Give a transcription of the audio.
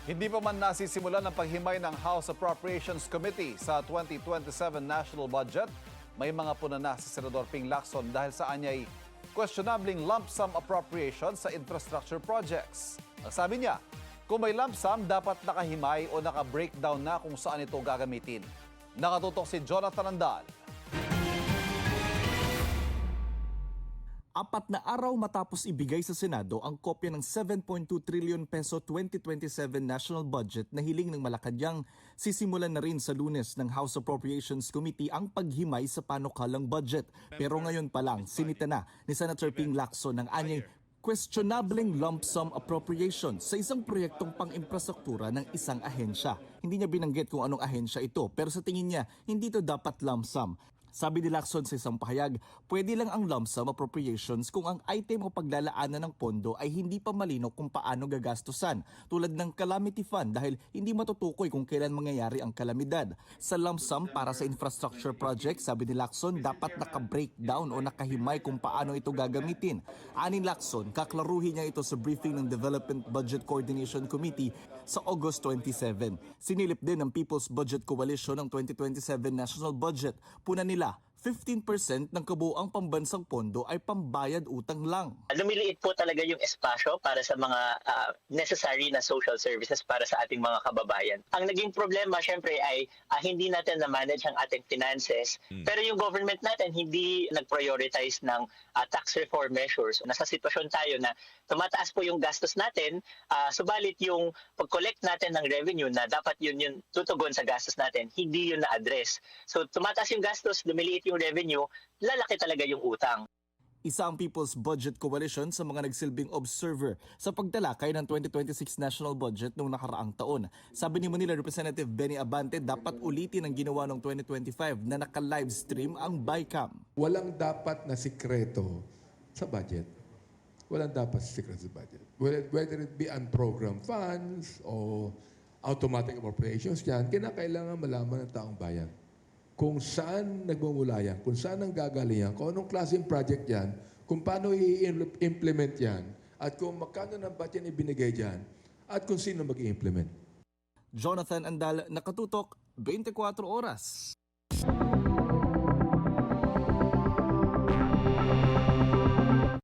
Hindi pa man nasisimulan ang paghimay ng House Appropriations Committee sa 2027 national budget, may mga puna na si Senador Ping Lacson dahil sa anyay questionabling lump sum appropriation sa infrastructure projects. Ang sabi niya, kung may lump sum, dapat nakahimay o naka-breakdown na kung saan ito gagamitin. Nakatutok si Jonathan Andal. 4 na araw matapos ibigay sa Senado ang kopya ng 7.2 trillion peso 2027 national budget na hiling ng Malacanang, sisimulan na rin sa Lunes ng House Appropriations Committee ang paghimay sa panukalang budget. Pero ngayon pa lang, sinita na ni Senator Ping Lacson ng anyay questionabling lump sum appropriation sa isang proyektong pang-infrastruktura ng isang ahensya. Hindi niya binanggit kung anong ahensya ito, pero sa tingin niya, hindi ito dapat lump sum. Sabi ni Lacson sa isang pahayag, pwede lang ang lump sum appropriations kung ang item o paglalaanan ng pondo ay hindi pa malino kung paano gagastusan, tulad ng calamity fund dahil hindi matutukoy kung kailan mangyayari ang kalamidad. Sa lump sum para sa infrastructure project, sabi ni Lacson, dapat naka-breakdown o nakahimay kung paano ito gagamitin. Anin Lacson, kaklaruhin niya ito sa briefing ng Development Budget Coordination Committee sa August 27. Sinilip din ng People's Budget Coalition ng 2027 national budget. Puna nila, 15% ng kabuuang pambansang pondo ay pambayad utang lang. Lumiliit po talaga yung espasyo para sa mga necessary na social services para sa ating mga kababayan. Ang naging problema syempre ay hindi natin na-manage ang ating finances, pero yung government natin hindi nag-prioritize ng tax reform measures. Nasa sitwasyon tayo na tumataas po yung gastos natin, subalit yung pag-collect natin ng revenue na dapat yun tutugon sa gastos natin, hindi yun na-address. So tumataas yung gastos, lumiliit yung revenue, lalaki talaga yung utang. Isa ang People's Budget Coalition sa mga nagsilbing observer sa pagtalakay ng 2026 national budget noong nakaraang taon. Sabi ni Manila Representative Benny Abante, dapat ulitin ang ginawa noong 2025 na naka-livestream ang BICAM. Walang dapat na sikreto sa budget. Walang dapat sikreto sa budget. Whether it be unprogrammed funds o automatic appropriations yan, kinakailangan malaman ng taong bayan kung saan nagmumula yan, kung saan ang gagaling yan, kung anong klaseng project yan, kung paano i-implement yan, at kung magkano ng budget ibinigay dyan, at kung sino mag-i-implement. Jonathan Andal, Nakatutok, 24 Oras.